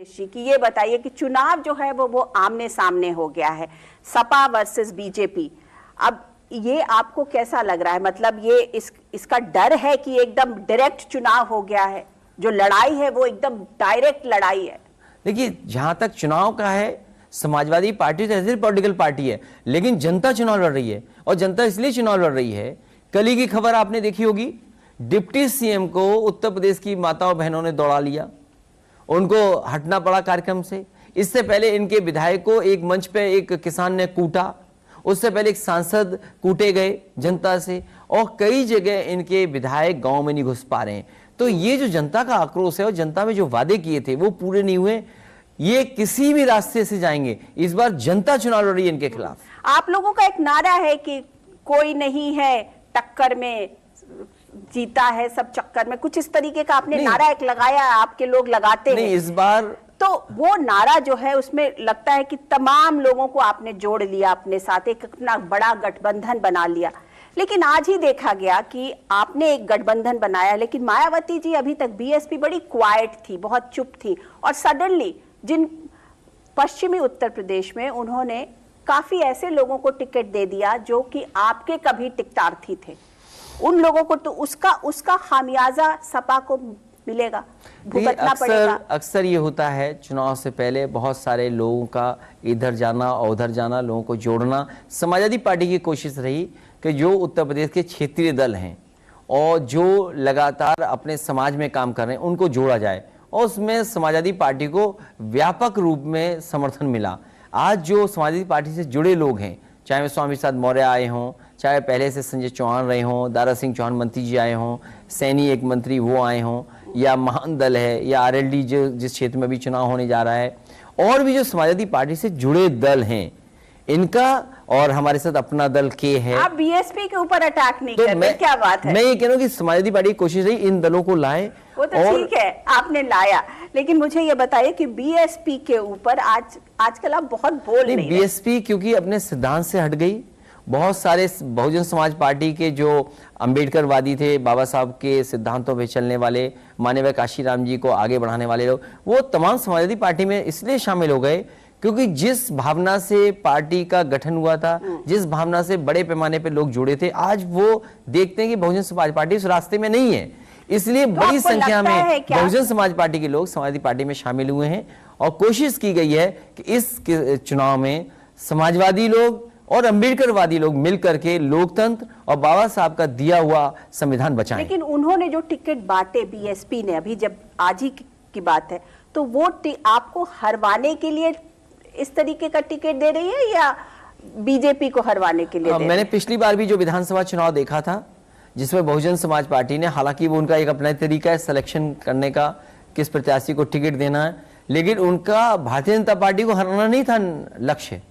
कि ये बताइए कि चुनाव जो है वो आमने सामने हो गया है, सपा वर्सेस बीजेपी। अब ये आपको कैसा लग रहा है? मतलब ये इसका डर है कि एकदम डायरेक्ट चुनाव हो गया है, जो लड़ाई है वो एकदम डायरेक्ट लड़ाई है। देखिए, जहां तक चुनाव का है, समाजवादी पार्टी तो ऐसी पॉलिटिकल पार्टी है, लेकिन जनता चुनाव लड़ रही है। और जनता इसलिए चुनाव लड़ रही है, कल ही की खबर आपने देखी होगी, डिप्टी सीएम को उत्तर प्रदेश की माताओं बहनों ने दौड़ा लिया, उनको हटना पड़ा कार्यक्रम से। इससे पहले इनके विधायक को एक मंच पे एक किसान ने कूटा, उससे पहले एक सांसद कूटे गए जनता से, और कई जगह इनके विधायक गांव में नहीं घुस पा रहे हैं। तो ये जो जनता का आक्रोश है और जनता में जो वादे किए थे वो पूरे नहीं हुए, ये किसी भी रास्ते से जाएंगे। इस बार जनता चुनाव लड़ रही है इनके खिलाफ। आप लोगों का एक नारा है कि कोई नहीं है टक्कर में, जीता है सब चक्कर में, कुछ इस तरीके का आपने नारा एक लगाया, आपके लोग लगाते हैं। नहीं, इस बार तो वो नारा जो है उसमें लगता है कि तमाम लोगों को आपने जोड़ लिया अपने साथ, एक अपना बड़ा गठबंधन बना लिया। लेकिन आज ही देखा गया कि आपने एक गठबंधन बनाया, लेकिन मायावती जी अभी तक बीएसपी बड़ी क्वाइट थी, बहुत चुप थी, और सडनली जिन पश्चिमी उत्तर प्रदेश में उन्होंने काफी ऐसे लोगों को टिकट दे दिया जो कि आपके कभी टिकटार्थी थे, उन लोगों को तो उसका खामियाजा सपा को मिलेगा, भुगतना पड़ेगा। अक्सर ये होता है, चुनाव से पहले बहुत सारे लोगों का इधर जाना और उधर जाना, लोगों को जोड़ना। समाजवादी पार्टी की कोशिश रही कि जो उत्तर प्रदेश के क्षेत्रीय दल हैं और जो लगातार अपने समाज में काम कर रहे हैं उनको जोड़ा जाए, और उसमें समाजवादी पार्टी को व्यापक रूप में समर्थन मिला। आज जो समाजवादी पार्टी से जुड़े लोग हैं, चाहे वे स्वामी प्रसाद मौर्य आए हों, चाहे पहले से संजय चौहान रहे हों, दारा सिंह चौहान मंत्री जी आए हों, सैनी एक मंत्री वो आए हों, या महान दल है, या आरएलडी जो जिस क्षेत्र में भी चुनाव होने जा रहा है, और भी जो समाजवादी पार्टी से जुड़े दल हैं इनका, और हमारे साथ अपना दल के है। आप बीएसपी के ऊपर अटैक नहीं कर रहे, क्या बात है? मैं ये कह रहा हूं कि समाजवादी पार्टी की कोशिश रही इन दलों को लाए। वो तो ठीक है, आपने लाया, लेकिन मुझे ये बताइए कि बीएसपी के ऊपर आजकल आप बहुत बोल रहे हैं। बीएसपी क्योंकि अपने सिद्धांत से हट गई। बहुत सारे बहुजन समाज पार्टी के जो अंबेडकरवादी थे, बाबा साहब के सिद्धांतों पे चलने वाले, माननीय काशीराम जी को आगे बढ़ाने वाले लोग, वो तमाम समाजवादी पार्टी में इसलिए शामिल हो गए क्योंकि जिस भावना से पार्टी का गठन हुआ था, जिस भावना से बड़े पैमाने पे लोग जुड़े थे, आज वो देखते हैं कि बहुजन समाज पार्टी उस रास्ते में नहीं है। इसलिए तो बड़ी संख्या में बहुजन समाज पार्टी के लोग समाजवादी पार्टी में शामिल हुए हैं, और कोशिश की गई है कि इस चुनाव में समाजवादी लोग और अंबेडकरवादी लोग मिलकर के लोकतंत्र और बाबा साहब का दिया हुआ संविधान बचाएं। लेकिन उन्होंने जो टिकट बांटे बीएसपी ने, अभी जब आज ही की बात है, तो वो आपको हरवाने के लिए इस तरीके का टिकट दे रही है या बीजेपी को हरवाने के लिए? मैंने पिछली बार भी जो विधानसभा चुनाव देखा था जिसमें बहुजन समाज पार्टी ने, हालांकि वो उनका एक अपना तरीका है सिलेक्शन करने का, किस प्रत्याशी को टिकट देना है, लेकिन उनका भारतीय जनता पार्टी को हराना नहीं था लक्ष्य।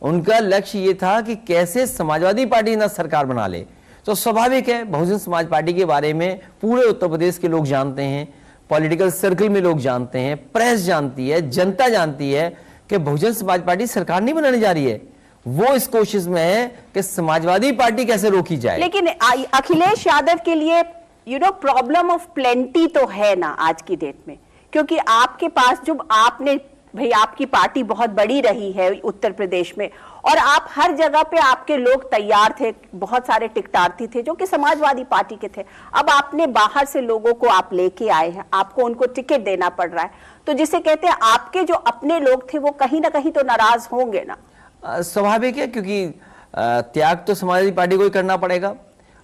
उनका लक्ष्य ये था कि कैसे समाजवादी पार्टी ना सरकार बना ले। तो स्वाभाविक है, बहुजन समाज पार्टी के बारे में पूरे उत्तर प्रदेश के लोग जानते हैं, पॉलिटिकल सर्कल में लोग जानते हैं, प्रेस जानती है, जनता जानती है कि बहुजन समाज पार्टी सरकार नहीं बनाने जा रही है। वो इस कोशिश में है कि समाजवादी पार्टी कैसे रोकी जाए। लेकिन अखिलेश यादव के लिए प्रॉब्लम ऑफ प्लेंटी तो है ना आज की डेट में, क्योंकि आपके पास जो आपने भाई, आपकी पार्टी बहुत बड़ी रही है उत्तर प्रदेश में, और आप हर जगह पे आपके लोग तैयार थे, बहुत सारे टिकटार्थी थे जो कि समाजवादी पार्टी के थे। अब आपने बाहर से लोगों को आप लेके आए हैं, आपको उनको टिकट देना पड़ रहा है, तो जिसे कहते हैं आपके जो अपने लोग थे वो कहीं ना कहीं तो नाराज होंगे ना। स्वाभाविक है, क्योंकि त्याग तो समाजवादी पार्टी को ही करना पड़ेगा,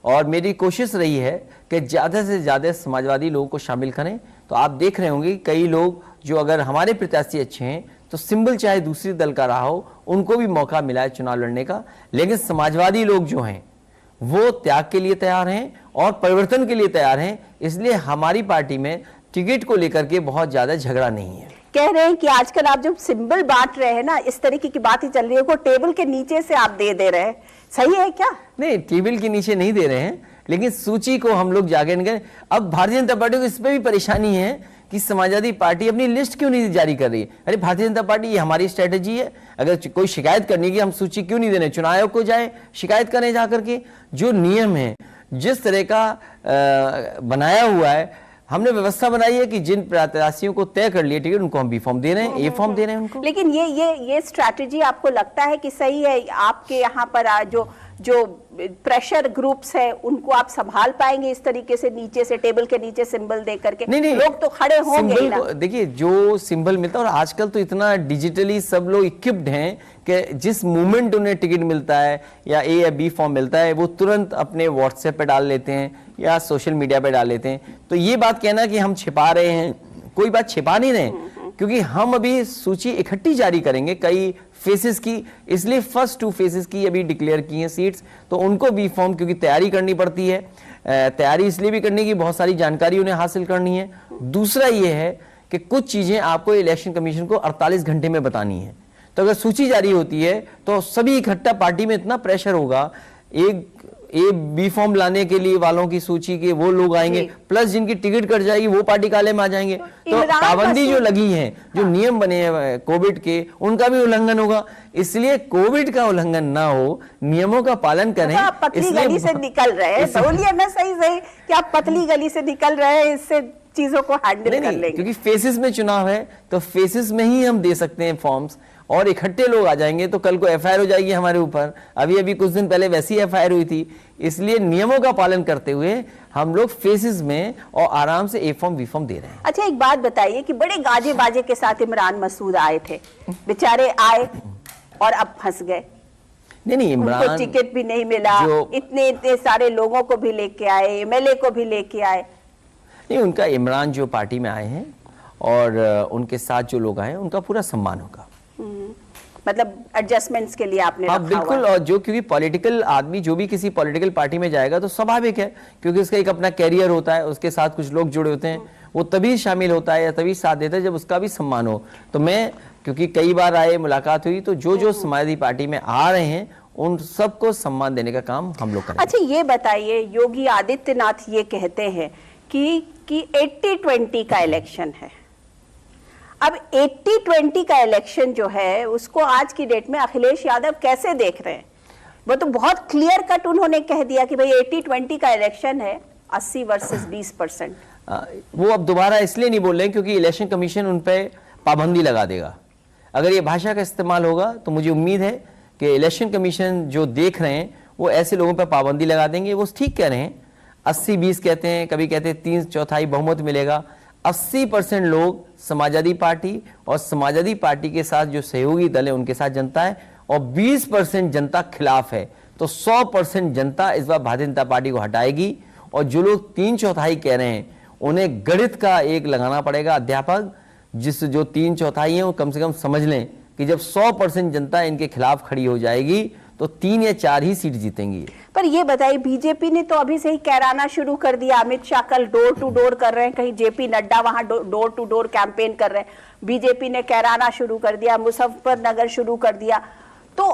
और मेरी कोशिश रही है कि ज़्यादा से ज़्यादा समाजवादी लोगों को शामिल करें। तो आप देख रहे होंगे कई लोग जो, अगर हमारे प्रत्याशी अच्छे हैं तो सिंबल चाहे दूसरी दल का रहा हो, उनको भी मौका मिला है चुनाव लड़ने का। लेकिन समाजवादी लोग जो हैं वो त्याग के लिए तैयार हैं और परिवर्तन के लिए तैयार हैं, इसलिए हमारी पार्टी में टिकट को लेकर के बहुत ज्यादा झगड़ा नहीं है। कह रहे हैं कि आजकल आप जब सिंबल बांट रहे हैं ना, इस तरीके की बात ही चल रही है, वो टेबल के नीचे से आप दे रहे हैं, सही है क्या? नहीं, टेबल के नीचे नहीं दे रहे हैं, लेकिन सूची को हम लोग जागे नहीं। अब भारतीय जनता पार्टी को इस पर भी परेशानी है कि समाजवादी पार्टी अपनी लिस्ट क्यों नहीं जारी कर रही है। अरे भारतीय जनता पार्टी, ये हमारी स्ट्रेटेजी है, अगर कोई शिकायत करनी की हम सूची क्यों नहीं देने, चुनाव आयोग को जाए शिकायत करें जाकर के। जो नियम है, जिस तरह का बनाया हुआ है, हमने व्यवस्था बनाई है कि जिन प्रत्याशियों को तय कर लिए टिकट उनको हम बी फॉर्म दे रहे हैं, ए फॉर्म दे रहे हैं उनको। लेकिन ये स्ट्रैटेजी आपको लगता है कि सही है? आपके यहाँ पर जो प्रेशर ग्रुप्स है उनको आप संभाल पाएंगे इस तरीके से, नीचे से टेबल के नीचे सिंबल दे करके? नहीं, लोग तो खड़े होंगे ही ना। देखिए, जो सिंबल मिलता है, और आजकल तो इतना डिजिटली सब लोग इक्विप्ड हैं कि जिस मोमेंट उन्हें टिकट मिलता है या ए या बी फॉर्म मिलता है वो तुरंत अपने व्हाट्सएप पे डाल लेते हैं या सोशल मीडिया पे डाल लेते हैं। तो ये बात कहना कि हम छिपा रहे हैं, कोई बात छिपा नहीं रहे, क्योंकि हम अभी सूची इकट्ठी जारी करेंगे कई फेसेस की, इसलिए फर्स्ट 2 फेसेस की अभी डिक्लेयर की हैं सीट्स, तो उनको बी फॉर्म क्योंकि तैयारी करनी पड़ती है, तैयारी इसलिए भी करनी की बहुत सारी जानकारी उन्हें हासिल करनी है। दूसरा ये है कि कुछ चीजें आपको इलेक्शन कमीशन को 48 घंटे में बतानी है, तो अगर सूची जारी होती है तो सभी इकट्ठा पार्टी में इतना प्रेशर होगा, एक ए बी फॉर्म लाने के लिए वालों की सूची के वो लोग आएंगे, प्लस जिनकी टिकट कट जाएगी वो पार्टी काले में आ जाएंगे, तो पाबंदी जो लगी है, जो नियम बने हैं कोविड के, उनका भी उल्लंघन होगा। इसलिए कोविड का उल्लंघन ना हो, नियमों का पालन करें। तो आप पतली गली से निकल रहे हैं, बोलिए ना सही कि आप पतली गली से निकल रहे हैं, इससे चीजों को हैंडल कर लेंगे। क्योंकि फेसेस में चुनाव है तो फेसेस में ही हम दे सकते हैं फॉर्म्स, और इकट्ठे लोग आ जाएंगे तो कल को एफआईआर हो जाएगी हमारे ऊपर। अभी कुछ दिन पहले वैसी एफआईआर हुई थी। इसलिए नियमों का पालन करते हुए हम लोग फेसेस में और आराम से ए फॉर्म बी फॉर्म दे रहे हैं। अच्छा, एक बात बताइए कि बड़े गाजे बाजे के साथ इमरान मसूद आए थे, बेचारे आए और अब फंस गए। नहीं, इमरान उनको टिकट भी नहीं मिला, इतने सारे लोगों को भी लेके आए, एमएलए को भी लेके आए। नहीं, उनका इमरान जो पार्टी में आए हैं और उनके साथ जो लोग आए हैं उनका पूरा सम्मान होगा। मतलब एडजस्टमेंट्स के लिए आपने हाँ, बिल्कुल। और जो क्योंकि पॉलिटिकल आदमी जो भी किसी पॉलिटिकल पार्टी में जाएगा तो स्वाभाविक है, क्योंकि उसका एक अपना कैरियर होता है, उसके साथ कुछ लोग जुड़े होते हैं, वो तभी शामिल होता है या तभी साथ देता है जब उसका भी सम्मान हो। तो मैं क्योंकि कई बार आए, मुलाकात हुई, तो जो समाजवादी पार्टी में आ रहे हैं उन सबको सम्मान देने का काम हम लोग करेंगे। अच्छा, ये बताइए, योगी आदित्यनाथ ये कहते हैं कि 80-20 का इलेक्शन है। अब 80-20 का इलेक्शन जो है उसको आज की डेट में अखिलेश यादव कैसे देख रहे हैं? वो तो बहुत क्लियर कट उन्होंने कह दिया कि भाई 80-20 का इलेक्शन है, 80 वर्सेस 20%। वो अब दोबारा इसलिए नहीं बोल रहे हैं क्योंकि इलेक्शन कमीशन उन पर पाबंदी लगा देगा। अगर ये भाषा का इस्तेमाल होगा तो मुझे उम्मीद है कि इलेक्शन कमीशन जो देख रहे हैं वो ऐसे लोगों पर पाबंदी लगा देंगे। वो ठीक कह रहे हैं, 80-20 कहते हैं, कभी कहते हैं 3/4 बहुमत मिलेगा। 80% लोग समाजवादी पार्टी और समाजवादी पार्टी के साथ जो सहयोगी दल है उनके साथ जनता है, और 20% जनता खिलाफ है। तो 100% जनता इस बार भारतीय जनता पार्टी को हटाएगी। और जो लोग 3/4 कह रहे हैं उन्हें गणित का एक लगाना पड़ेगा अध्यापक, जो 3/4 है वो कम से कम समझ लें कि जब 100% जनता इनके खिलाफ खड़ी हो जाएगी तो 3 या 4 ही सीट जीतेंगी। पर ये बताइए, बीजेपी ने तो अभी से ही कैराना शुरू कर दिया। अमित शाह कल डोर टू डोर कर रहे हैं, कहीं जेपी नड्डा वहां डोर टू डोर कैंपेन कर रहे हैं। बीजेपी ने कैराना शुरू कर दिया, मुजफ्फरनगर शुरू कर दिया। तो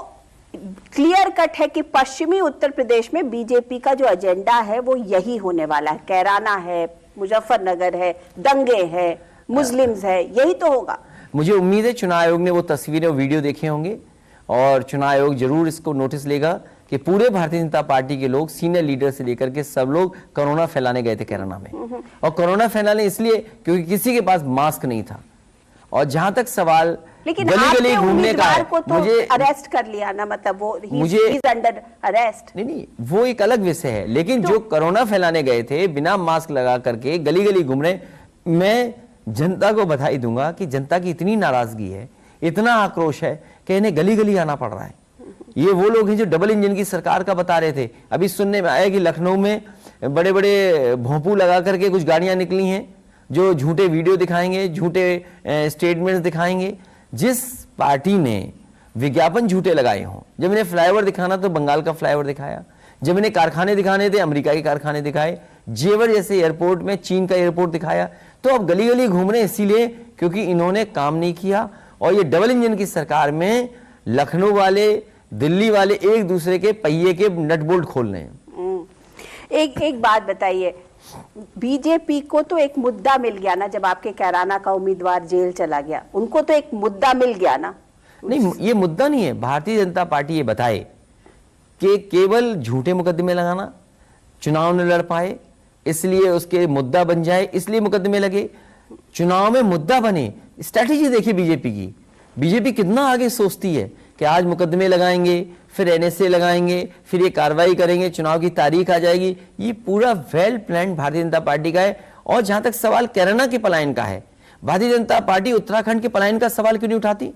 क्लियर कट है कि पश्चिमी उत्तर प्रदेश में बीजेपी का जो एजेंडा है वो यही होने वाला है। कैराना है, मुजफ्फरनगर है, दंगे है, मुस्लिम्स है, यही तो होगा। मुझे उम्मीद है चुनाव आयोग ने वो तस्वीरें और वीडियो देखे होंगे और चुनाव आयोग जरूर इसको नोटिस लेगा कि पूरे भारतीय जनता पार्टी के लोग, सीनियर लीडर से लेकर के सब लोग कोरोना फैलाने गए थे कैराना में। और कोरोना फैलाने इसलिए क्योंकि किसी के पास मास्क नहीं था। और जहां तक सवाल लेकिन गली गली घूमने का है, को तो मुझे अरेस्ट कर लिया ना, मतलब वो मुझे अंडर अरेस्ट। नहीं, वो एक अलग विषय है। लेकिन जो कोरोना फैलाने गए थे बिना मास्क लगा करके गली गली घूम रहे, मैं जनता को बधाई दूंगा कि जनता की इतनी नाराजगी है, इतना आक्रोश है कि इन्हें गली गली आना पड़ रहा है। ये वो लोग हैं जो डबल इंजन की सरकार का बता रहे थे। अभी सुनने में आया कि लखनऊ में बड़े बड़े भोंपू लगा करके कुछ गाड़ियां निकली हैं जो झूठे वीडियो दिखाएंगे, झूठे स्टेटमेंट्स दिखाएंगे। जिस पार्टी ने विज्ञापन झूठे लगाए हों, जब इन्हें फ्लाईओवर दिखाना तो बंगाल का फ्लाईओवर दिखाया, जब इन्हें कारखाने दिखाने थे अमेरिका के कारखाने दिखाए, जेवर जैसे एयरपोर्ट में चीन का एयरपोर्ट दिखाया। तो अब गली गली घूम रहे इसीलिए क्योंकि इन्होंने काम नहीं किया। और ये डबल इंजन की सरकार में लखनऊ वाले, दिल्ली वाले एक दूसरे के पहिए के नट बोल्ट खोल रहे हैं। एक बात बताइए, बीजेपी को तो एक मुद्दा मिल गया ना, जब आपके कैराना का उम्मीदवार जेल चला गया, उनको तो एक मुद्दा मिल गया ना। नहीं, ये मुद्दा नहीं है। भारतीय जनता पार्टी ये बताए कि केवल झूठे मुकदमे लगाना, चुनाव न लड़ पाए, इसलिए उसके मुद्दा बन जाए, इसलिए मुकदमे लगे। चुनाव में मुद्दा बने, स्ट्रैटेजी देखिए बीजेपी की। बीजेपी कितना आगे सोचती है कि आज मुकदमे लगाएंगे, फिर एनएसए लगाएंगे, फिर ये कार्रवाई करेंगे, चुनाव की तारीख आ जाएगी। ये पूरा well plan Bharatiya Janata party का है। और जहां तक सवाल कैराना के पलायन का है, भारतीय जनता पार्टी उत्तराखंड के पलायन का सवाल क्यों नहीं उठाती?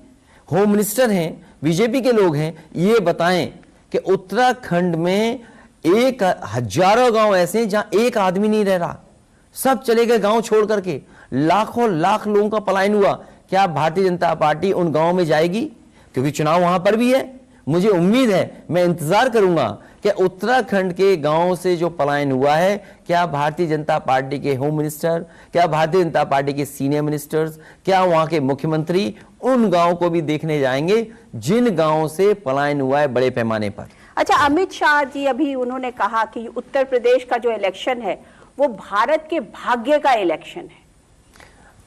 होम मिनिस्टर हैं, बीजेपी के लोग हैं, ये बताएं कि उत्तराखंड में 1000 गांव ऐसे हैं जहां एक आदमी नहीं रह रहा, सब चले गए गांव छोड़ करके, लाखों लाख लोगों का पलायन हुआ। क्या भारतीय जनता पार्टी उन गांवों में जाएगी? क्योंकि चुनाव वहां पर भी है। मुझे उम्मीद है, मैं इंतजार करूंगा कि उत्तराखंड के गांवों से जो पलायन हुआ है, क्या भारतीय जनता पार्टी के होम मिनिस्टर, क्या भारतीय जनता पार्टी के सीनियर मिनिस्टर्स, क्या वहां के मुख्यमंत्री उन गांवों को भी देखने जाएंगे जिन गांवों से पलायन हुआ है बड़े पैमाने पर। अच्छा, अमित शाह जी अभी उन्होंने कहा कि उत्तर प्रदेश का जो इलेक्शन है वो भारत के भाग्य का इलेक्शन है।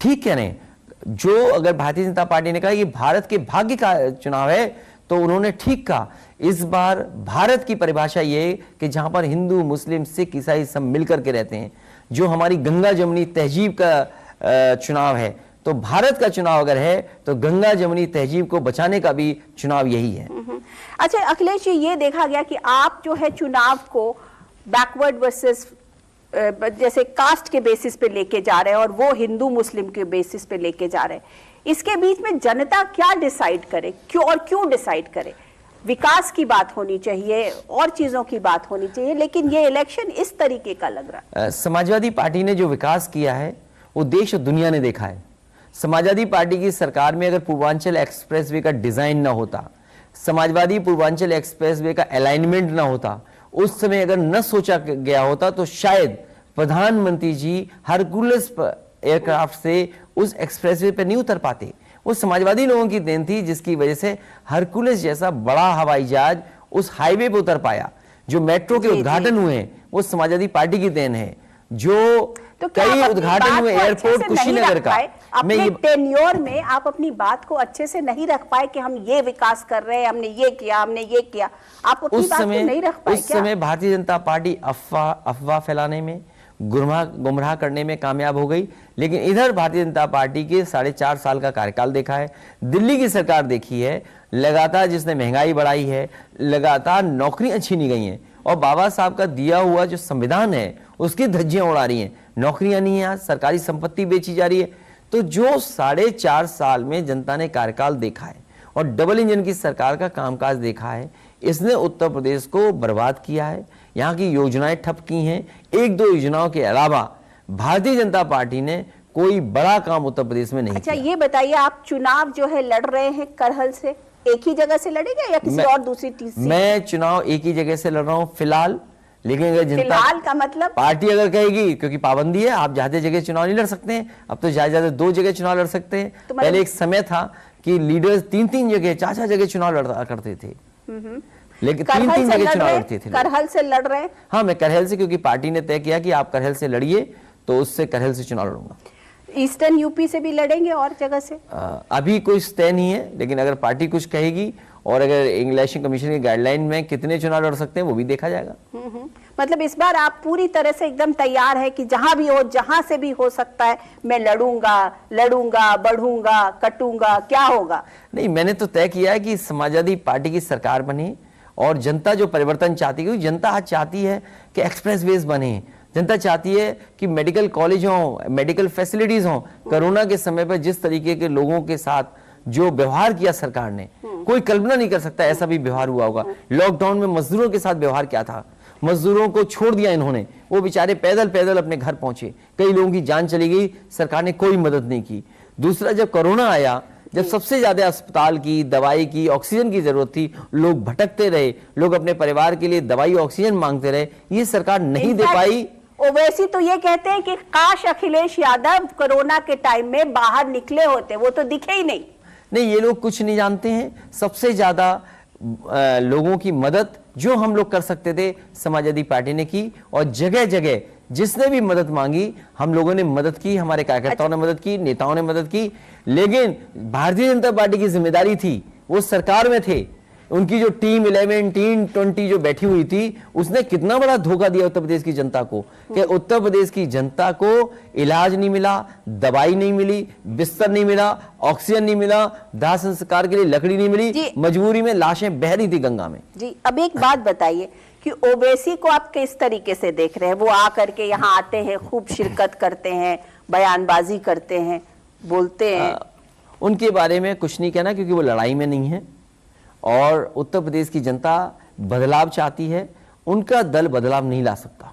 ठीक कह रहे हैं। जो अगर भारतीय जनता पार्टी ने कहा कि भारत के भाग्य का चुनाव है, तो उन्होंने ठीक कहा। इस बार भारत की परिभाषा ये कि जहां पर हिंदू, मुस्लिम, सिख, ईसाई सब मिलकर के रहते हैं, जो हमारी गंगा जमुनी तहजीब का चुनाव है, तो भारत का चुनाव अगर है तो गंगा जमुनी तहजीब को बचाने का भी चुनाव यही है। अच्छा अखिलेश जी, ये देखा गया कि आप जो है चुनाव को बैकवर्ड वर्सेस जैसे कास्ट के बेसिस पे लेके जा रहे हैं और वो हिंदू मुस्लिम के बेसिस पे लेके जा रहे हैं। इसके बीच में जनता क्या डिसाइड करे, क्यों डिसाइड करे? विकास की बात होनी चाहिए और चीजों की बात होनी चाहिए, लेकिन ये इलेक्शन इस तरीके का लग रहा है। समाजवादी पार्टी ने जो विकास किया है वो देश और दुनिया ने देखा है। समाजवादी पार्टी की सरकार में अगर पूर्वांचल एक्सप्रेसवे का डिजाइन ना होता, समाजवादी पूर्वांचल एक्सप्रेसवे का अलाइनमेंट ना होता, उस समय अगर न सोचा गया होता, तो शायद प्रधानमंत्री जी हरकुलस एयरक्राफ्ट से उस एक्सप्रेसवे पर नहीं उतर पाते। वो समाजवादी लोगों की देन थी, जिसकी वजह से हरकुलस जैसा बड़ा हवाई जहाज उस हाईवे पर उतर पाया। जो मेट्रो के उद्घाटन हुए हैं वो समाजवादी पार्टी की देन है। जो तो कई उद्घाटन हुए एयरपोर्ट कुशीनगर का, अपने टेन्योर में आप अपनी बात को अच्छे से नहीं रख पाए कि हम ये विकास कर रहे हैं, हमने ये किया, हमने ये किया, आप अपनी बात को नहीं रख पाए। उस समय भारतीय जनता पार्टी अफवाह फैलाने में, गुमराह करने में कामयाब हो गई। लेकिन इधर भारतीय जनता पार्टी के 4.5 साल का कार्यकाल देखा है, दिल्ली की सरकार देखी है, लगातार जिसने महंगाई बढ़ाई है, लगातार नौकरियां छीनी गई हैं, और बाबा साहब का दिया हुआ जो संविधान है उसकी धज्जियां उड़ा रही हैं। नौकरियां नहीं है, सरकारी संपत्ति बेची जा रही है। तो जो 4.5 साल में जनता ने कार्यकाल देखा है और डबल इंजन की सरकार का कामकाज देखा है, इसने उत्तर प्रदेश को बर्बाद किया है। यहाँ की योजनाएं ठप की हैं। 1-2 योजनाओं के अलावा भारतीय जनता पार्टी ने कोई बड़ा काम उत्तर प्रदेश में नहीं किया। अच्छा ये बताइए, आप चुनाव जो है लड़ रहे हैं करहल से, एक ही जगह से लड़ेंगे या किसी और दूसरी चीज? मैं चुनाव एक ही जगह से लड़ रहा हूँ फिलहाल। लेकिन अगर जनता फिलहाल का मतलब पार्टी अगर कहेगी, क्योंकि पाबंदी है, आप ज्यादा जगह चुनाव नहीं लड़ सकते हैं, अब तो ज्यादा 2 जगह चुनाव लड़ सकते हैं। तो पहले एक समय था कि लीडर्स 3-3 जगह, 4-4 जगह चुनाव लड़ा करते थे, लेकिन 3-3 जगह चुनाव लड़ते थे। करहल से लड़ रहे हैं? हाँ, मैं करहल से, क्योंकि पार्टी ने तय किया कि आप करहल से लड़िए, तो उससे करहल से चुनाव लड़ूंगा। ईस्टर्न यूपी से भी लड़ेंगे और जगह से? अभी कोई तय नहीं है, लेकिन अगर पार्टी कुछ कहेगी और अगर इलेक्शन कमीशन की गाइडलाइन में कितने चुनाव लड़ सकते हैं वो भी देखा जाएगा। मतलब इस बार आप पूरी तरह से एकदम तैयार है कि जहां भी हो, जहां से भी हो सकता है, मैं लड़ूंगा, बढ़ूंगा, कटूंगा, क्या होगा? नहीं, मैंने तो तय किया है कि समाजवादी पार्टी की सरकार बने और जनता जो परिवर्तन चाहती है, क्योंकि जनता आज चाहती है कि एक्सप्रेसवेज बने, जनता चाहती है कि मेडिकल कॉलेज हो, मेडिकल फैसिलिटीज हो। कोरोना के समय पर जिस तरीके के लोगों के साथ जो व्यवहार किया सरकार ने, कोई कल्पना नहीं कर सकता ऐसा भी व्यवहार हुआ होगा। लॉकडाउन में मजदूरों के साथ व्यवहार क्या था, मजदूरों को छोड़ दिया इन्होंने, वो बेचारे पैदल अपने घर पहुंचे, कई लोगों की जान चली गई, सरकार ने कोई मदद नहीं की। दूसरा, जब कोरोना आया, जब सबसे ज्यादा अस्पताल की, दवाई की, ऑक्सीजन की जरूरत थी, लोग भटकते रहे, लोग अपने परिवार के लिए दवाई ऑक्सीजन मांगते रहे, ये सरकार नहीं दे पाई। ओवैसी तो ये कहते हैं कि काश अखिलेश यादव कोरोना के टाइम में बाहर निकले होते, वो तो दिखे ही नहीं। नहीं, ये लोग कुछ नहीं जानते हैं। सबसे ज्यादा लोगों की मदद जो हम लोग कर सकते थे समाजवादी पार्टी ने की, और जगह जगह जिसने भी मदद मांगी हम लोगों ने मदद की, हमारे कार्यकर्ताओं ने मदद की, नेताओं ने मदद की। लेकिन भारतीय जनता पार्टी की जिम्मेदारी थी, वो सरकार में थे, उनकी जो टीम 11, टीम 20 जो बैठी हुई थी, उसने कितना बड़ा धोखा दिया उत्तर प्रदेश की जनता को कि उत्तर प्रदेश की जनता को इलाज नहीं मिला, दवाई नहीं मिली, बिस्तर नहीं मिला, ऑक्सीजन नहीं मिला, दाह संस्कार के लिए लकड़ी नहीं मिली, मजबूरी में लाशें बह रही थी गंगा में। जी, अब एक बात बताइए कि ओवैसी को आप किस तरीके से देख रहे हैं? वो आकर के यहाँ आते हैं, खूब शिरकत करते हैं, बयानबाजी करते हैं, बोलते हैं। उनके बारे में कुछ नहीं कहना, क्योंकि वो लड़ाई में नहीं है और उत्तर प्रदेश की जनता बदलाव चाहती है। उनका दल बदलाव नहीं ला सकता।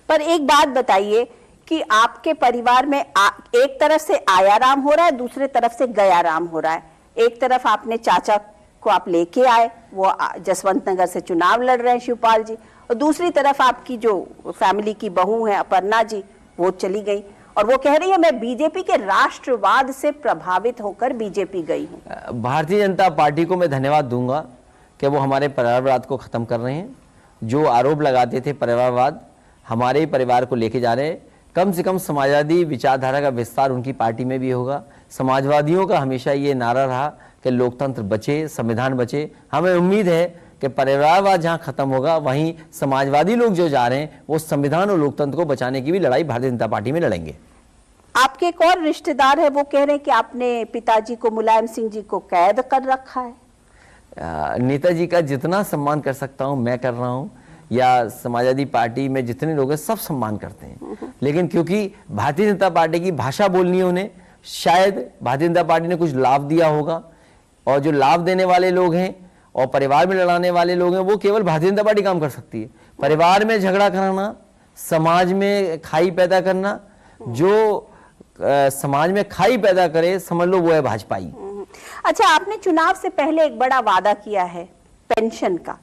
पर एक बात बताइए कि आपके परिवार में एक तरफ से आया राम हो रहा है, दूसरे तरफ से गया राम हो रहा है। एक तरफ आपने चाचा को आप लेके आए, वो जसवंत नगर से चुनाव लड़ रहे हैं शिवपाल जी, और दूसरी तरफ आपकी जो फैमिली की बहू है अपर्णा जी, वो चली गई और वो कह रही है मैं बीजेपी के राष्ट्रवाद से प्रभावित होकर बीजेपी गई हूं। भारतीय जनता पार्टी को मैं धन्यवाद दूंगा कि वो हमारे परिवारवाद को खत्म कर रहे हैं। जो आरोप लगाते थे परिवारवाद, हमारे ही परिवार को लेके जा रहे हैं। कम से कम समाजवादी विचारधारा का विस्तार उनकी पार्टी में भी होगा। समाजवादियों का हमेशा ये नारा रहा कि लोकतंत्र बचे, संविधान बचे। हमें उम्मीद है कि परिवारवाद जहां खत्म होगा, वहीं समाजवादी लोग जो जा रहे हैं वो संविधान और लोकतंत्र को बचाने की भी लड़ाई भारतीय जनता पार्टी में लड़ेंगे। आपके एक और रिश्तेदार है, वो कह रहे हैं कि आपने पिताजी को, मुलायम सिंह जी को कैद कर रखा है। नेताजी का जितना सम्मान कर सकता हूं मैं कर रहा हूं, या समाजवादी पार्टी में जितने लोग हैं सब सम्मान करते हैं, लेकिन क्योंकि भारतीय जनता पार्टी की भाषा बोलनी है उन्हें, शायद भारतीय जनता पार्टी ने कुछ लाभ दिया होगा, और जो लाभ देने वाले लोग हैं और परिवार में लड़ाने वाले लोग हैं वो केवल भारतीय जनता पार्टी काम कर सकती है। परिवार में झगड़ा कराना, समाज में खाई पैदा करना, जो समाज में खाई पैदा करे, समझ लो वो है भाजपाई। अच्छा, आपने चुनाव से पहले एक बड़ा वादा किया है पेंशन का।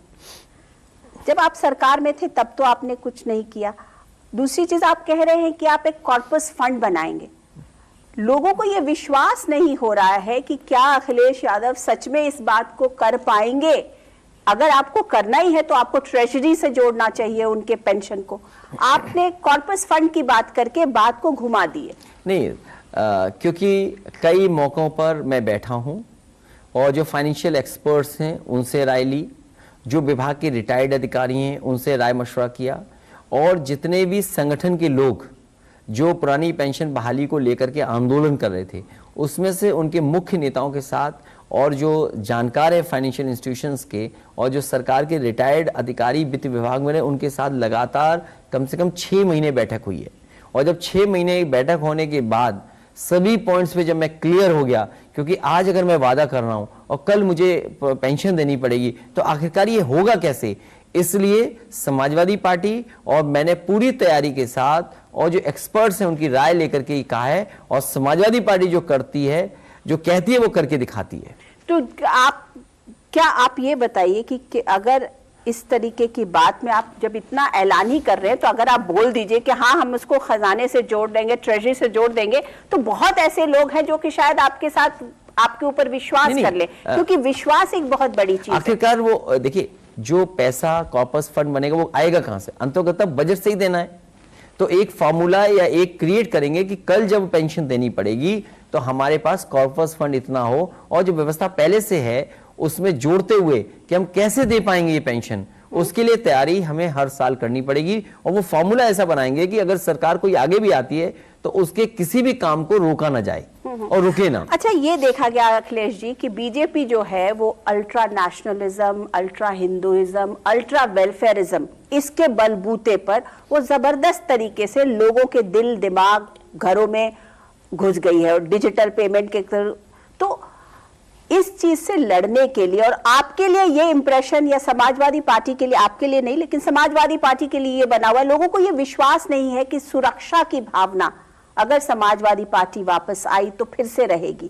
जब आप सरकार में थे तब तो आपने कुछ नहीं किया। दूसरी चीज, आप कह रहे हैं कि आप एक कॉर्पस फंड बनाएंगे। लोगों को यह विश्वास नहीं हो रहा है कि क्या अखिलेश यादव सच में इस बात को कर पाएंगे। अगर आपको करना ही है तो आपको ट्रेजरी से जोड़ना चाहिए उनके पेंशन को। आपने कॉर्पस फंड की बात करके बात को घुमा दी है। नहीं, क्योंकि कई मौकों पर मैं बैठा हूं और जो फाइनेंशियल एक्सपर्ट्स हैं उनसे राय ली, जो विभाग के रिटायर्ड अधिकारी हैं उनसे राय मशवरा किया, और जितने भी संगठन के लोग जो पुरानी पेंशन बहाली को लेकर के आंदोलन कर रहे थे, उसमें से उनके मुख्य नेताओं के साथ, और जो जानकार है फाइनेंशियल इंस्टीट्यूशंस के, और जो सरकार के रिटायर्ड अधिकारी वित्त विभाग में, उनके साथ लगातार कम से कम 6 महीने बैठक हुई है। और जब 6 महीने बैठक होने के बाद सभी पॉइंट्स पे जब मैं क्लियर हो गया, क्योंकि आज अगर मैं वादा कर रहा हूं और कल मुझे पेंशन देनी पड़ेगी तो आखिरकार ये होगा कैसे, इसलिए समाजवादी पार्टी और मैंने पूरी तैयारी के साथ और जो एक्सपर्ट्स हैं उनकी राय लेकर के कहा है, और समाजवादी पार्टी जो करती है, जो कहती है वो करके दिखाती है। तो आप ये बताइए कि अगर इस तरीके की बात में आप जब इतना ऐलान ही कर रहे हैं, तो अगर आप बोल दीजिए कि हाँ हम उसको खजाने से जोड़ देंगे, ट्रेजरी से जोड़ देंगे, तो बहुत ऐसे लोग हैं जो कि शायद आपके साथ, आपके ऊपर विश्वास कर ले, क्योंकि विश्वास एक बहुत बड़ी चीज है। आखिरकार वो देखिए, जो पैसा कॉर्पस फंड बनेगा वो आएगा कहां से? अंततः बजट से ही देना है। तो एक फॉर्मूला या एक क्रिएट करेंगे कि कल जब पेंशन देनी पड़ेगी तो हमारे पास कॉर्पस फंड इतना हो, और जो व्यवस्था पहले से है उसमें जोड़ते हुए कि हम कैसे दे पाएंगे ये पेंशन, उसके लिए तैयारी हमें हर साल करनी पड़ेगी। और वो फॉर्मूला ऐसा बनाएंगे कि अगर सरकार कोई आगे भी आती है तो उसके किसी भी काम को रोका ना जाए और रुके ना। अच्छा, ये देखा गया अखिलेश जी कि बीजेपी जो है वो ultra nationalism, ultra Hinduism, ultra welfarism, इसके बलबूते पर वो जबरदस्त तरीके से लोगों के दिल दिमाग घरों में घुस गई है, और डिजिटल पेमेंट के तो इस चीज से लड़ने के लिए, और आपके लिए ये इंप्रेशन, या समाजवादी पार्टी के लिए, आपके लिए नहीं लेकिन समाजवादी पार्टी के लिए ये बना हुआ, लोगों को ये विश्वास नहीं है कि सुरक्षा की भावना अगर समाजवादी पार्टी वापस आई तो फिर से रहेगी।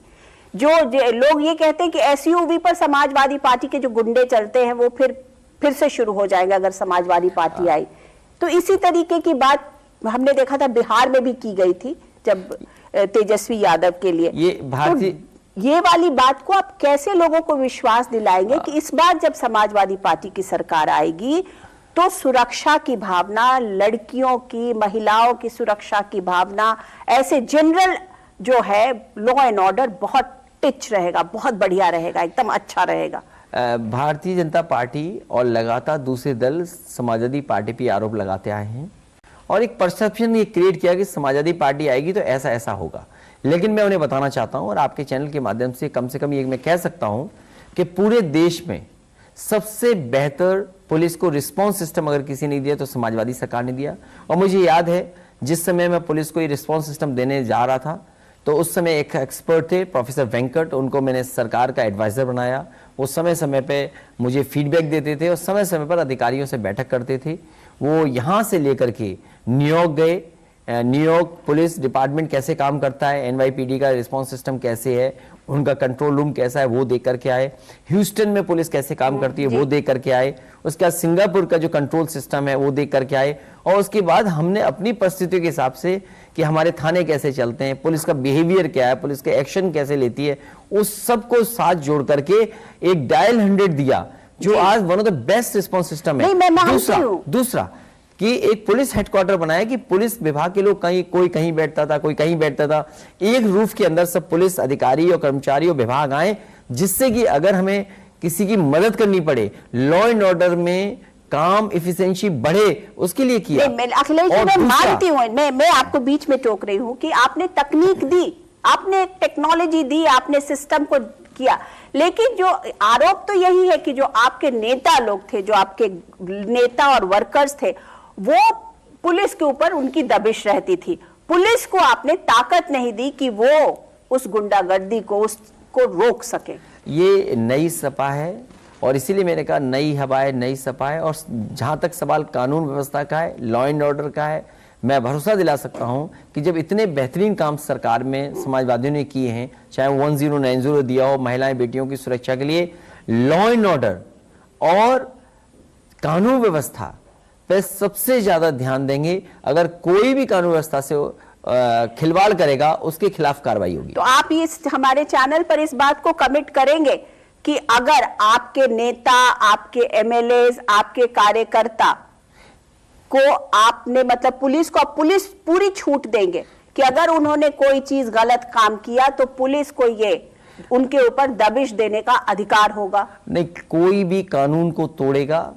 जो लोग ये कहते हैं कि एसयूवी पर समाजवादी पार्टी के जो गुंडे चलते हैं वो फिर से शुरू हो जाएंगे अगर समाजवादी पार्टी आई। तो इसी तरीके की बात हमने देखा था बिहार में भी की गई थी जब तेजस्वी यादव के लिए। ये वाली बात को आप कैसे लोगों को विश्वास दिलाएंगे कि इस बार जब समाजवादी पार्टी की सरकार आएगी तो सुरक्षा की भावना, लड़कियों की, महिलाओं की सुरक्षा की भावना, ऐसे जनरल जो है लॉ एंड ऑर्डर बहुत टिच रहेगा, बहुत बढ़िया रहेगा, एकदम अच्छा रहेगा। भारतीय जनता पार्टी और लगातार दूसरे दल समाजवादी पार्टी पे आरोप लगाते आए हैं और एक परसेप्शन ये क्रिएट किया कि समाजवादी पार्टी आएगी तो ऐसा ऐसा होगा। लेकिन मैं उन्हें बताना चाहता हूं और आपके चैनल के माध्यम से कम ये मैं कह सकता हूं कि पूरे देश में सबसे बेहतर पुलिस को रिस्पांस सिस्टम अगर किसी ने दिया तो समाजवादी सरकार ने दिया। और मुझे याद है जिस समय मैं पुलिस को ये रिस्पांस सिस्टम देने जा रहा था तो उस समय एक एक्सपर्ट थे प्रोफेसर वेंकट, उनको मैंने सरकार का एडवाइजर बनाया। वो समय समय पे मुझे फीडबैक देते थे और समय समय पर अधिकारियों से बैठक करते थे। वो यहाँ से लेकर के न्यूयॉर्क गए, न्यूयॉर्क पुलिस डिपार्टमेंट कैसे काम करता है, एनवाईपीडी का रिस्पांस सिस्टम कैसे है, उनका कंट्रोल रूम कैसा है वो देख करके आए। ह्यूस्टन में पुलिस कैसे काम करती है वो देख करके आए। उसके बाद सिंगापुर का जो कंट्रोल सिस्टम है वो देख करके आए। और उसके बाद हमने अपनी परिस्थितियों के हिसाब से कि हमारे थाने कैसे चलते हैं, पुलिस का बिहेवियर क्या है, पुलिस के एक्शन कैसे लेती है, उस सबको साथ जोड़ करके एक डायल 100 दिया जो आज one of the best response system है। दूसरा कि एक पुलिस हेडक्वार्टर बनाया कि पुलिस विभाग के लोग कोई कहीं बैठता था, कोई कहीं बैठता था, एक रूफ के अंदर सब पुलिस अधिकारी और कर्मचारी और विभाग आए, जिससे कि अगर हमें किसी की मदद करनी पड़े, लॉ एंड ऑर्डर में काम एफिशिएंसी बढ़े, उसके लिए किया। अखिलेश जी, मैं मानती हूँ, मैं आपको बीच में टोक रही हूँ कि आपने तकनीक दी, आपने टेक्नोलॉजी दी, आपने सिस्टम को किया, लेकिन जो आरोप तो यही है कि जो आपके नेता लोग थे, जो आपके नेता और वर्कर्स थे, वो पुलिस के ऊपर उनकी दबिश रहती थी। पुलिस को आपने ताकत नहीं दी कि वो उस गुंडागर्दी को उसको रोक सके। ये नई सपा है और इसीलिए मैंने कहा नई हवा है, नई सपा है। और जहां तक सवाल कानून व्यवस्था का है, लॉ एंड ऑर्डर का है, मैं भरोसा दिला सकता हूं कि जब इतने बेहतरीन काम सरकार में समाजवादियों ने किए हैं, चाहे 1090 दिया हो महिलाएं बेटियों की सुरक्षा के लिए, लॉ एंड ऑर्डर और कानून व्यवस्था पे सबसे ज्यादा ध्यान देंगे। अगर कोई भी कानून व्यवस्था से खिलवाड़ करेगा उसके खिलाफ कार्रवाई होगी। तो आप इस हमारे चैनल पर इस बात को कमिट करेंगे कि अगर आपके नेता, आपके एमएलए, आपके कार्यकर्ता को आपने मतलब पुलिस पूरी छूट देंगे कि अगर उन्होंने कोई चीज गलत काम किया तो पुलिस को ये उनके ऊपर दबिश देने का अधिकार होगा? नहीं, कोई भी कानून को तोड़ेगा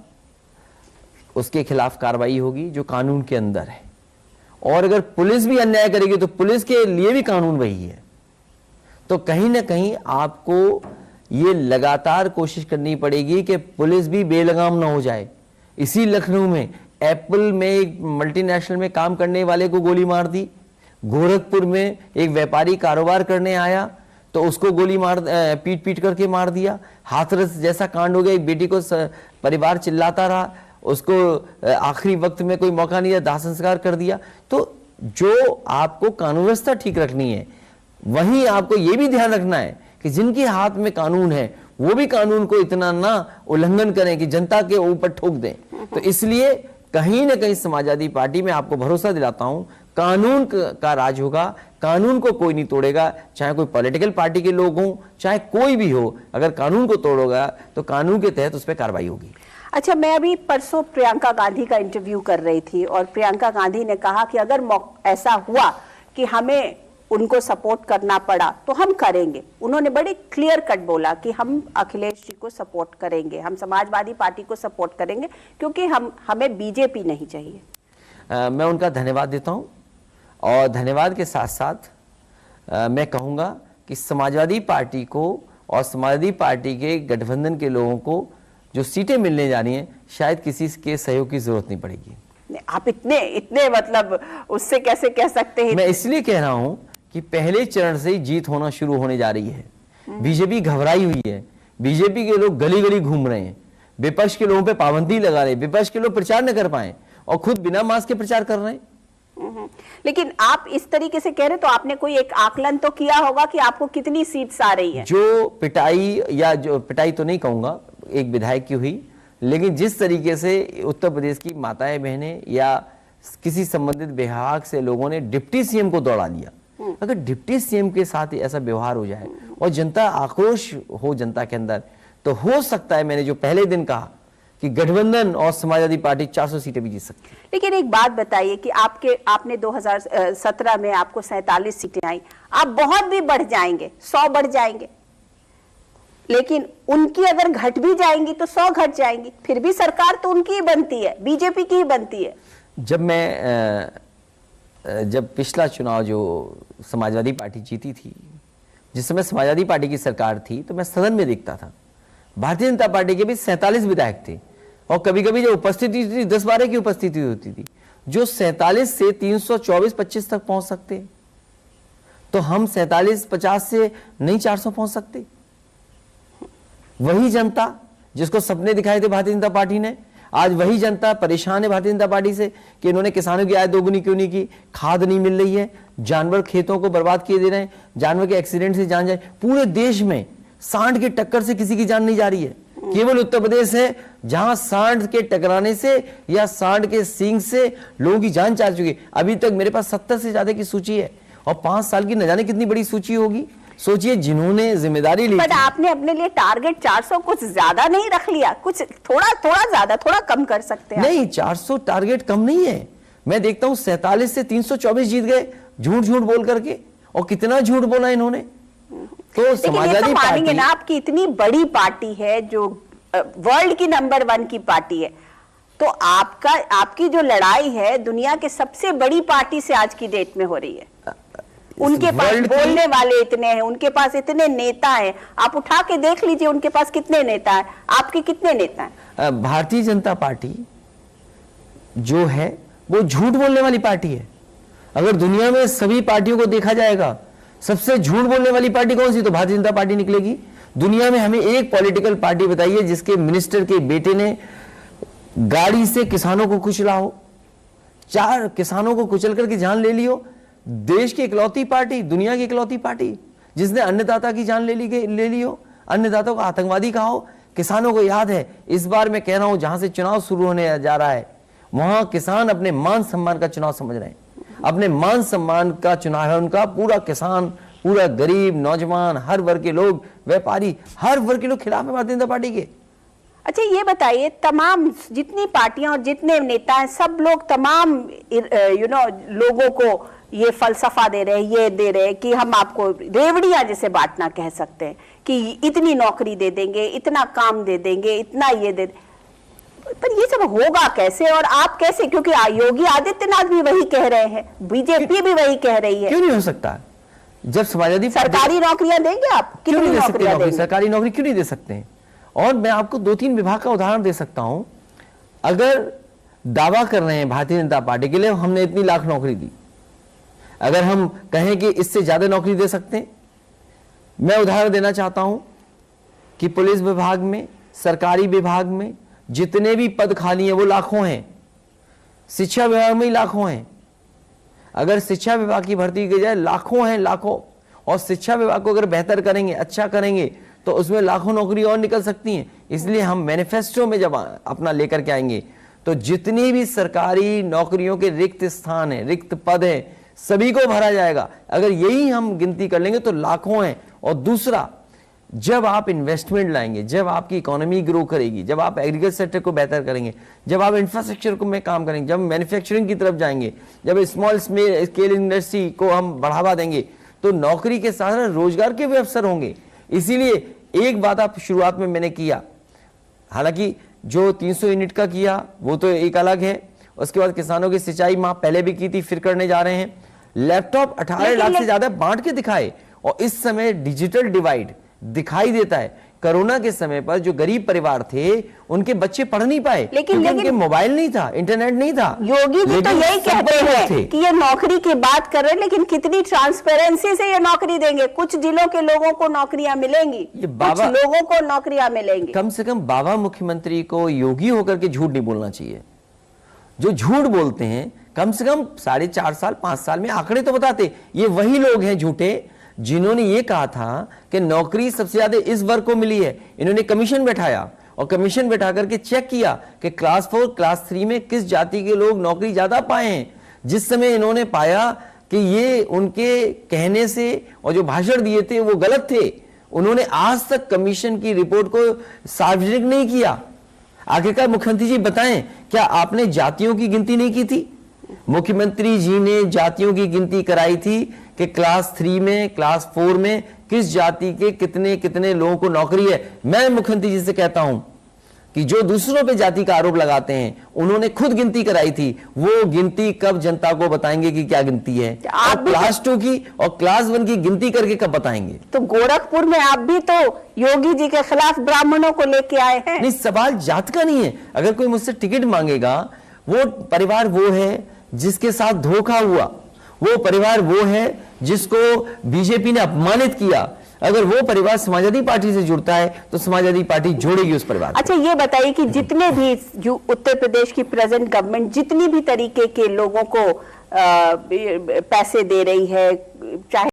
उसके खिलाफ कार्रवाई होगी जो कानून के अंदर है। और अगर पुलिस भी अन्याय करेगी तो पुलिस के लिए भी कानून वही है। तो कहीं ना कहीं आपको ये लगातार कोशिश करनी पड़ेगी कि पुलिस भी बेलगाम ना हो जाए। इसी लखनऊ में एप्पल में एक मल्टीनेशनल में काम करने वाले को गोली मार दी, गोरखपुर में एक व्यापारी कारोबार करने आया तो उसको गोली मार पीट करके मार दिया। हाथरस जैसा कांड हो गया, एक बेटी को परिवार चिल्लाता रहा, उसको आखिरी वक्त में कोई मौका नहीं दिया, दाह संस्कार कर दिया। तो जो आपको कानून व्यवस्था ठीक रखनी है वहीं आपको ये भी ध्यान रखना है कि जिनके हाथ में कानून है वो भी कानून को इतना ना उल्लंघन करें कि जनता के ऊपर ठोक दें। तो इसलिए कहीं ना कहीं समाजवादी पार्टी में आपको भरोसा दिलाता हूं कानून का राज होगा, कानून को कोई नहीं तोड़ेगा, चाहे कोई पॉलिटिकल पार्टी के लोग हों, चाहे कोई भी हो। अगर कानून को तोड़ोगा तो कानून के तहत उस पर कार्रवाई होगी। अच्छा, मैं अभी परसों प्रियंका गांधी का इंटरव्यू कर रही थी और प्रियंका गांधी ने कहा कि अगर ऐसा हुआ कि हमें उनको सपोर्ट करना पड़ा तो हम करेंगे। उन्होंने बड़ी क्लियर कट बोला कि हम अखिलेश जी को सपोर्ट करेंगे, हम समाजवादी पार्टी को सपोर्ट करेंगे क्योंकि हमें बीजेपी नहीं चाहिए। मैं उनका धन्यवाद देता हूं और धन्यवाद के साथ साथ मैं कहूंगा कि समाजवादी पार्टी को और समाजवादी पार्टी के गठबंधन के लोगों को जो सीटें मिलने जा रही हैं शायद किसी के सहयोग की जरूरत नहीं पड़ेगी। आप इतने मतलब उससे कैसे कह सकते हैं? मैं इसलिए कह रहा हूं कि पहले चरण से ही जीत होना शुरू होने जा रही है। बीजेपी घबराई हुई है, बीजेपी के लोग गली गली घूम रहे हैं, विपक्ष के लोगों पे पाबंदी लगा रहे हैं, विपक्ष के लोग प्रचार न कर पाए और खुद बिना मास्क के प्रचार कर रहे हैं। लेकिन आप इस तरीके से कह रहे तो आपने कोई एक आकलन तो किया होगा कि आपको कितनी सीट्स आ रही है? जो पिटाई तो नहीं कहूंगा, एक विधायक की हुई, लेकिन जिस तरीके से उत्तर प्रदेश की माताएं बहनें या किसी संबंधित विभाग से लोगों ने डिप्टी सीएम को दौड़ा लिया, अगर डिप्टी सीएम के साथ ऐसा व्यवहार हो जाए और जनता आक्रोश हो जनता के अंदर, तो हो सकता है मैंने जो पहले दिन कहा कि गठबंधन और समाजवादी पार्टी 400 सीटें भी जीत सकती है। लेकिन एक बात बताइए कि आपने 2017 में आपको 47 सीटें आई, आप बहुत भी बढ़ जाएंगे, 100 बढ़ जाएंगे? लेकिन उनकी अगर घट भी जाएंगी तो 100 घट जाएंगी, फिर भी सरकार तो उनकी ही बनती है, बीजेपी की ही बनती है। जब पिछला चुनाव जो समाजवादी पार्टी जीती थी, जिस समय समाजवादी पार्टी की सरकार थी, तो मैं सदन में देखता था भारतीय जनता पार्टी के भी 47 विधायक थे, और कभी कभी जो उपस्थिति थी 10-12 की उपस्थिति होती थी, जो 47 से 324-25 तक पहुंच सकते। तो हम 47-50 से नहीं 400 पहुंच सकते। वही जनता जिसको सपने दिखाए थे भारतीय जनता पार्टी ने, आज वही जनता परेशान है भारतीय जनता पार्टी से कि इन्होंने किसानों की आय दोगुनी क्यों नहीं की, खाद नहीं मिल रही है, जानवर खेतों को बर्बाद किए दे रहे हैं, जानवर के एक्सीडेंट से जान जाए। पूरे देश में सांड के टक्कर से किसी की जान नहीं जा रही है, केवल उत्तर प्रदेश है जहां सांड के टकराने से या सांड के सींग से लोगों की जान जा चुकी है। अभी तक मेरे पास 70 से ज्यादा की सूची है, और 5 साल की न जाने कितनी बड़ी सूची होगी। सोचिए जिन्होंने जिम्मेदारी ली। पर आपने अपने लिए टारगेट 400 कुछ ज्यादा नहीं रख लिया, कुछ थोड़ा ज्यादा, थोड़ा कम कर सकते हैं? नहीं, 400 टारगेट कम नहीं है। मैं देखता हूं 47 से 324 जीत गए, झूठ बोल करके। और कितना झूठ बोला इन्होंने। तो समाजवादी पार्टी ना, आपकी इतनी बड़ी पार्टी है जो वर्ल्ड की नंबर 1 की पार्टी है, तो आपकी जो लड़ाई है दुनिया के सबसे बड़ी पार्टी से आज की डेट में हो रही है। उनके पास बोलने वाले इतने हैं, उनके पास इतने नेता हैं, आप उठा के देख लीजिए उनके पास कितने नेता हैं, आपके कितने नेता हैं? भारतीय जनता पार्टी जो है वो झूठ बोलने वाली पार्टी है। अगर दुनिया में सभी पार्टियों को देखा जाएगा, सबसे झूठ बोलने वाली पार्टी कौन सी, तो भारतीय जनता पार्टी निकलेगी। दुनिया में हमें एक पॉलिटिकल पार्टी बताइए जिसके मिनिस्टर के बेटे ने गाड़ी से किसानों को कुचला हो, 4 किसानों को कुचल करके जान ले ली हो। देश की इकलौती पार्टी, दुनिया की इकलौती पार्टी जिसने अन्नदाता की जान ले ली हो, अन्नदाता को आतंकवादी कहा हो। किसानों को याद है, इस बार मैं कह रहा हूं जहां से चुनाव शुरू होने जा रहा है वहां किसान अपने मान सम्मान का चुनाव समझ रहे हैं। अपने मान सम्मान का चुनाव है उनका। पूरा किसान, पूरा गरीब, नौजवान, हर वर्ग के लोग, व्यापारी, हर वर्ग के लोग खिलाफ है भारतीय जनता पार्टी के। अच्छा ये बताइए, तमाम जितनी पार्टियां और जितने नेता हैं, सब लोग तमाम लोगों को ये फलसफा दे रहे हैं, ये दे रहे हैं कि हम आपको रेवड़ियां जैसे बांटना कह सकते हैं कि इतनी नौकरी दे देंगे, इतना काम दे देंगे, इतना ये दे। पर ये सब होगा कैसे और आप कैसे? क्योंकि योगी आदित्यनाथ भी वही कह रहे हैं, बीजेपी भी वही कह रही है। क्यों नहीं हो सकता? जब समाजवादी सरकारी नौकरियां देंगे आप? क्यों नहीं दे सकते? सरकारी नौकरी क्यों नहीं दे सकते हैं? और मैं आपको 2-3 विभाग का उदाहरण दे सकता हूं। अगर दावा कर रहे हैं भारतीय जनता पार्टी के लिए हमने इतनी लाख नौकरी दी, अगर हम कहें कि इससे ज्यादा नौकरी दे सकते हैं, मैं उदाहरण देना चाहता हूं कि पुलिस विभाग में, सरकारी विभाग में जितने भी पद खाली हैं वो लाखों हैं। शिक्षा विभाग में ही लाखों हैं। अगर शिक्षा विभाग की भर्ती की जाए, लाखों हैं, लाखों। और शिक्षा विभाग को अगर बेहतर करेंगे, अच्छा करेंगे, तो उसमें लाखों नौकरी और निकल सकती हैं। इसलिए हम मैनिफेस्टो में जब अपना लेकर के आएंगे तो जितनी भी सरकारी नौकरियों के रिक्त स्थान हैं, रिक्त पद हैं, सभी को भरा जाएगा। अगर यही हम गिनती कर लेंगे तो लाखों हैं। और दूसरा, जब आप इन्वेस्टमेंट लाएंगे, जब आपकी इकोनॉमी ग्रो करेगी, जब आप एग्रीकल्चर सेक्टर को बेहतर करेंगे, जब आप इंफ्रास्ट्रक्चर को में काम करेंगे, जब मैन्युफैक्चरिंग की तरफ जाएंगे, जब स्मॉल स्केल इंडस्ट्री को हम बढ़ावा देंगे, तो नौकरी के साथ साथ रोजगार के भी अवसर होंगे। इसीलिए एक बात आप शुरुआत में मैंने किया, हालांकि जो 300 यूनिट का किया वो तो एक अलग है, उसके बाद किसानों की सिंचाई माह पहले भी की थी, फिर करने जा रहे हैं। लैपटॉप 18 लाख से ज्यादा बांट के दिखाए। और इस समय डिजिटल डिवाइड दिखाई देता है। कोरोना के समय पर जो गरीब परिवार थे उनके बच्चे पढ़ नहीं पाए, लेकिन उनके मोबाइल नहीं था, इंटरनेट नहीं था। योगी जी तो यही कहते हैं कि ये नौकरी की बात कर रहे हैं, लेकिन कितनी ट्रांसपेरेंसी से ये नौकरी देंगे? कुछ जिलों के लोगों को नौकरियां मिलेंगी, कुछ लोगों को नौकरियां मिलेंगी। कम से कम बाबा मुख्यमंत्री को योगी होकर के झूठ नहीं बोलना चाहिए। जो झूठ बोलते हैं कम से कम 4.5 साल 5 साल में आंकड़े तो बताते। ये वही लोग हैं झूठे जिन्होंने ये कहा था कि नौकरी सबसे ज्यादा इस वर्ग को मिली है। इन्होंने कमीशन बैठाया और कमीशन बैठा करके चेक किया कि क्लास 4 क्लास 3 में किस जाति के लोग नौकरी ज्यादा पाए हैं। जिस समय इन्होंने पाया कि ये उनके कहने से और जो भाषण दिए थे वो गलत थे, उन्होंने आज तक कमीशन की रिपोर्ट को सार्वजनिक नहीं किया। आखिरकार मुख्यमंत्री जी बताएं, क्या आपने जातियों की गिनती नहीं की थी? मुख्यमंत्री जी ने जातियों की गिनती कराई थी कि क्लास 3 में, क्लास 4 में किस जाति के कितने कितने लोगों को नौकरी है। मैं मुख्यमंत्री जी से कहता हूं कि जो दूसरों पे जाति का आरोप लगाते हैं, उन्होंने खुद गिनती कराई थी, वो गिनती कब जनता को बताएंगे कि क्या गिनती है, आप और क्लास 2 की और क्लास 1 की गिनती करके कब बताएंगे। तो गोरखपुर में आप भी तो योगी जी के खिलाफ ब्राह्मणों को लेके आए हैं। नहीं, सवाल जात का नहीं है। अगर कोई मुझसे टिकट मांगेगा, वो परिवार वो है जिसके साथ धोखा हुआ, वो परिवार वो है जिसको बीजेपी ने अपमानित किया। अगर वो परिवार समाजवादी पार्टी से जुड़ता है तो समाजवादी पार्टी जोड़ेगी उस परिवार को। अच्छा, ये बताइए कि जितने भी जो उत्तर प्रदेश की प्रेजेंट गवर्नमेंट जितनी भी तरीके के लोगों को पैसे दे रही है, चाहे